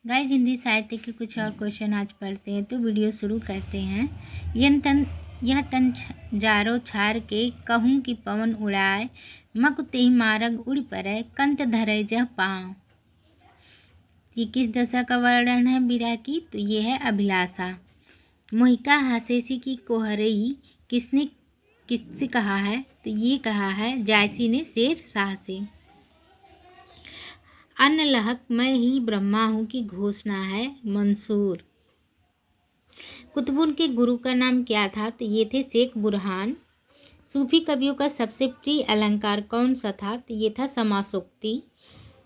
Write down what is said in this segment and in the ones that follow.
Guys, Hindi साहित्य के कुछ और क्वेश्चन आज पढ़ते हैं, तो वीडियो शुरू करते हैं। यह तन जारो छार के कहूँ कि पवन उड़ाए, मक तेहि मारग उड़ पड़े, कंत धरे जह पाँव। ये किस दशा का वर्णन है विरह की? तो ये है अभिलाषा। मोहिका हासेसी की कोहरई किसने किससे कहा है? तो ये कहा है जायसी ने शेर शाह से। अन्न लहक मैं ही ब्रह्मा हूँ की घोषणा है मंसूर। कुतुबुन के गुरु का नाम क्या था? तो ये थे शेख बुरहान। सूफी कवियों का सबसे प्रिय अलंकार कौन सा था? तो ये था समासोक्ति।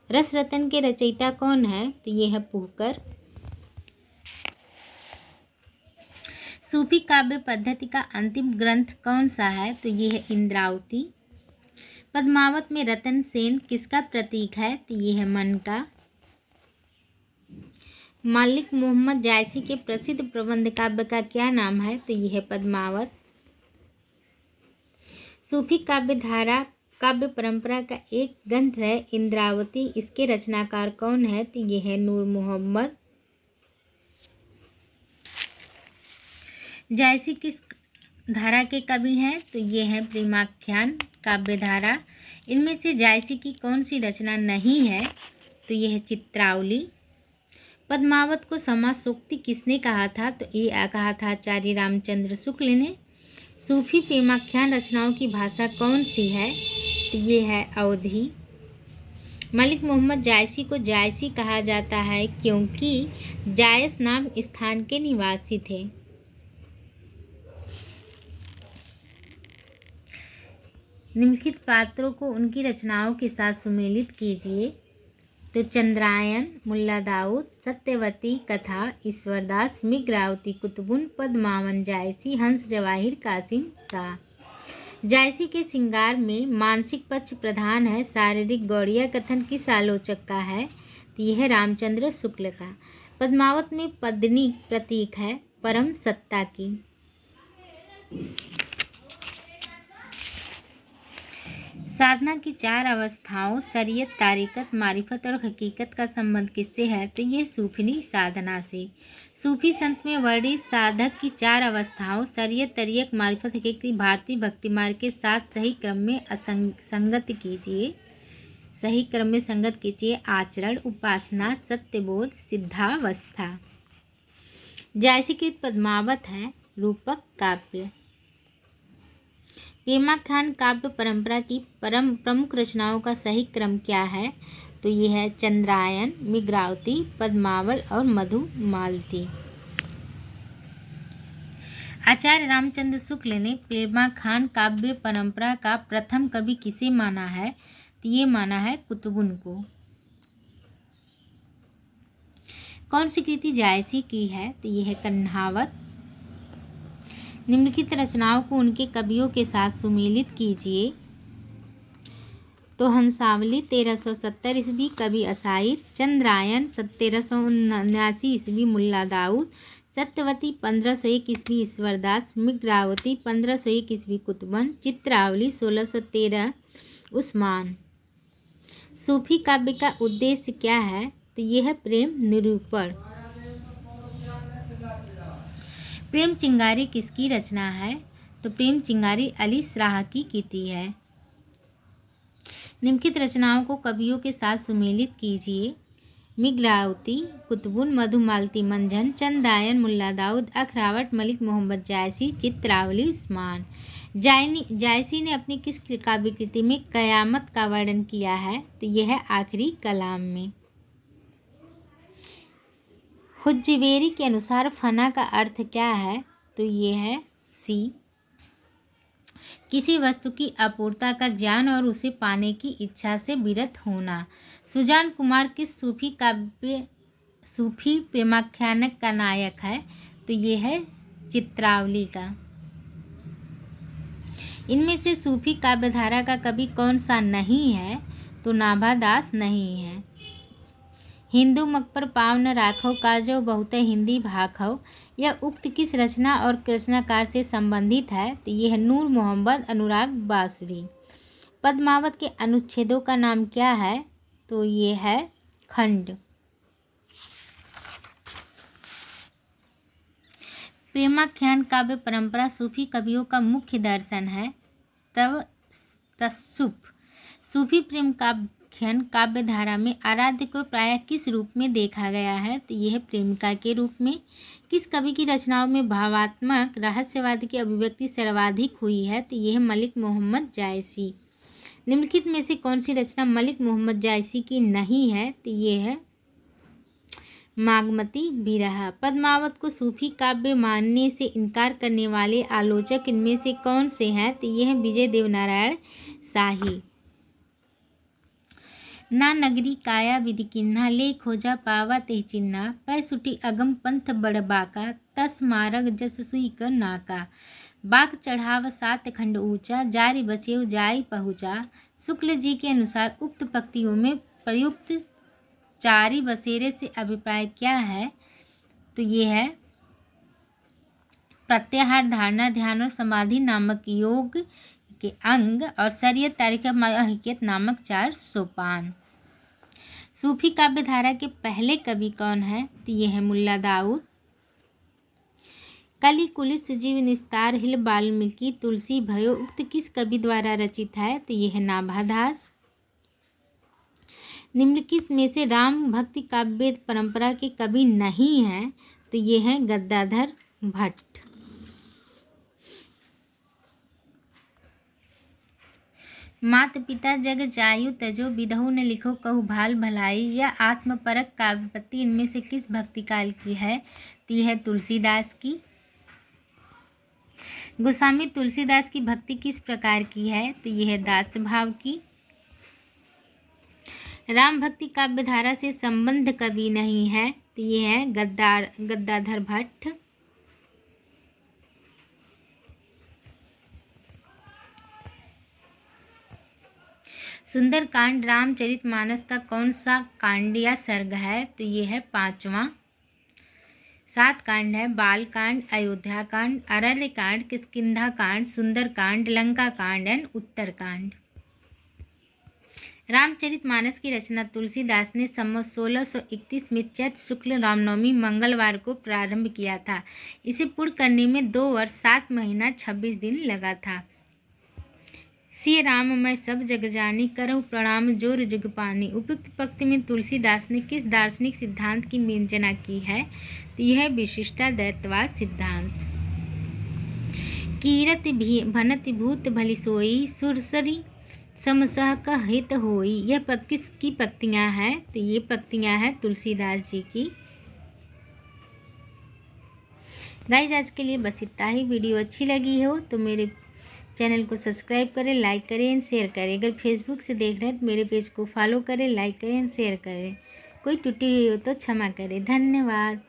रस रतन के रचयिता कौन है? तो ये है पुहकर। सूफी काव्य पद्धति का अंतिम ग्रंथ कौन सा है? तो ये है इंद्रावती। पद्मावत में रतन सेन किसका प्रतीक है? तो ये है मन का। मलिक मोहम्मद जायसी के प्रसिद्ध प्रबंध काव्य का क्या नाम है? तो ये है पद्मावत। सूफी काव्य धारा काव्य परंपरा का एक ग्रंथ है इंद्रावती। इसके रचनाकार कौन है? तो ये है नूर मोहम्मद। जायसी किस धारा के कवि हैं? तो ये है प्रेमाख्यान काव्य धारा। इनमें से जायसी की कौन सी रचना नहीं है? तो ये है चित्रावली। पद्मावत को समासोक्ति किसने कहा था? तो ये कहा था आचार्य रामचंद्र शुक्ल ने। सूफी प्रेमाख्यान रचनाओं की भाषा कौन सी है? तो ये है अवधी। मलिक मोहम्मद जायसी को जायसी कहा जाता है क्योंकि जायस नाम स्थान के निवासी थे। निम्नलिखित पात्रों को उनकी रचनाओं के साथ सुमेलित कीजिए। तो चंद्रायन, मुल्ला दाऊद, सत्यवती कथा, ईश्वरदास, मिग्रावती, कुतुबुन, पद्मावन, जायसी, हंस, जवाहिर, कासिम शाह। जायसी के श्रृंगार में मानसिक पक्ष प्रधान है। शारीरिक गौड़िया कथन किस आलोचक का है? तो यह है रामचंद्र शुक्ल का। पद्मावत में पद्मिनी प्रतीक है परम सत्ता की। साधना की चार अवस्थाओं शरीयत, तारीकत, मारिफत और हकीकत का संबंध किससे है? तो ये सूफी साधना से। सूफी संत में वर्णित साधक की चार अवस्थाओं शरीयत, तरीक़त, मारिफत, हकीकत भारतीय भक्ति मार्ग के साथ सही क्रम में संगत कीजिए। सही क्रम में संगत कीजिए। आचरण, उपासना, सत्यबोध, सिद्धावस्था। जायसीकृत पद्मावत है रूपक काव्य। प्रेमाख्यान काव्य परंपरा की प्रमुख रचनाओं का सही क्रम क्या है? तो ये है चंद्रायन, मिग्रावती, पद्मावल और मधुमालती। आचार्य रामचंद्र शुक्ल ने प्रेमाख्यान काव्य परंपरा का प्रथम कवि किसे माना है? तो ये माना है कुतुबुन को। कौन सी कृति जायसी की है? तो ये है कन्हावत। निम्नलिखित रचनाओं को उनके कवियों के साथ सुमेलित कीजिए। तो हंसावली 1370 ईस्वी कवि असाइर, चंद्रायन 1379 ईस्वी मुल्ला दाऊद, सत्यवती 1501 ईस्वी ईश्वरदास, मिग्रावती 1501 ईस्वी कुतुबन, चित्रावली 1613 उस्मान। सूफी काव्य का उद्देश्य क्या है? तो यह है प्रेम निरूपण। प्रेम चिंगारी किसकी रचना है? तो प्रेम चिंगारी अली सराह की कृति है। निम्नलिखित रचनाओं को कवियों के साथ सुमेलित कीजिए। मिग्रावती, कुतुबुन, मधुमालती, मंझन, चंदायन, मुल्ला दाऊद, अखरावट, मलिक मोहम्मद जायसी, चित्रावली, उस्मान। जायसी ने अपनी किस काव्य कृति में कयामत का वर्णन किया है? तो यह है आखिरी कलाम में। हुज्जवेरी के अनुसार फना का अर्थ क्या है? तो ये है सी। किसी वस्तु की अपूर्णता का ज्ञान और उसे पाने की इच्छा से विरत होना। सुजान कुमार किस सूफी प्रेमाख्यानक का नायक है? तो ये है चित्रावली का। इनमें से सूफी काव्यधारा का कवि कौन सा नहीं है? तो नाभादास नहीं है। हिंदू मक पर पाँव न राखो काजो बहुत हिंदी भाखो, यह उक्त किस रचना और रचनाकार से संबंधित है? तो यह है नूर मोहम्मद अनुराग बासुरी। पद्मावत के अनुच्छेदों का नाम क्या है? तो ये है खंड। प्रेमाख्यान काव्य परंपरा सूफी कवियों का मुख्य दर्शन है। तब तस्सुफ सूफी प्रेम काव्याख्यान काव्य धारा में आराध्य को प्रायः किस रूप में देखा गया है? तो यह प्रेमिका के रूप में। किस कवि की रचनाओं में भावात्मक रहस्यवाद की अभिव्यक्ति सर्वाधिक हुई है? तो यह मलिक मोहम्मद जायसी। निम्नलिखित में से कौन सी रचना मलिक मोहम्मद जायसी की नहीं है? तो ये है मागमती बिरहा। पद्मावत को सूफी काव्य मानने से इनकार करने वाले आलोचक इनमें से कौन से हैं? तो ये है विजय देवनारायण शाही। ना नगरी काया विधि किन्हा ले खोजा पावा ते चिन्हा पै सुटी अगम पंथ बड़ बाका तस मारग जस सुई क नाका बाक चढ़ाव 7 खंड ऊंचा जारी बसेव जाय पहुँचा। शुक्ल जी के अनुसार उक्त पंक्तियों में प्रयुक्त चारी बसेरे से अभिप्राय क्या है? तो ये है प्रत्याहार, धारणा, ध्यान और समाधि नामक योग के अंग और शरीयत, तारीख, हकीकत नामक 4 सोपान। सूफी काव्य धारा के पहले कवि कौन है? तो ये है मुल्ला दाऊद। कली कुलिस जीव निस्तार हिल वाल्मीकि तुलसी भयो उक्त किस कवि द्वारा रचित है? तो ये है नाभादास। निम्नलिखित में से राम भक्ति काव्य परंपरा के कवि नहीं हैं? तो ये हैं गद्दाधर भट्ट। मात पिता जग जायु तजो विधहु न लिखो कहु भाल भलाई या आत्मपरक काव्यपत्ति इनमें से किस भक्ति काल की है? तो यह है तुलसीदास की। गोस्वामी तुलसीदास की भक्ति किस प्रकार की है? तो यह है दास भाव की। राम भक्ति काव्य धारा से संबंध कवि नहीं है? तो ये है गद्दाधर भट्ट। सुंदरकांड रामचरितमानस का कौन सा कांड या सर्ग है? तो ये है 5वां। 7 कांड है बालकांड, अयोध्या कांड, अरण्य कांड, किष्किंधा कांड, सुंदरकांड, लंका कांड एंड उत्तरकांड। रामचरितमानस की रचना तुलसीदास ने संवत 1631 में चैत्र शुक्ल रामनवमी मंगलवार को प्रारंभ किया था। इसे पूर्ण करने में 2 वर्ष 7 महीना 26 दिन लगा था। सिय राम मैं सब जग जानी करऊँ प्रणाम जोर जुग पानी। उपयुक्त पंक्ति में तुलसीदास ने किस दार्शनिक सिद्धांत की विवेचना की है? तो यह विशिष्टाद्वैतवाद सिद्धांत। कीरत भी भनति भूत भली सोई सुरसरी समसह का हित होई। यह किसकी पंक्तियाँ हैं? तो ये पंक्तियाँ हैं तुलसीदास जी की। गाइस आज के लिए बस इतना ही। वीडियो अच्छी लगी हो तो मेरे चैनल को सब्सक्राइब करें, लाइक करें एंड शेयर करें। अगर फेसबुक से देख रहे हैं तो मेरे पेज को फॉलो करें, लाइक करें एंड शेयर करें। कोई त्रुटि हुई हो तो क्षमा करें। धन्यवाद।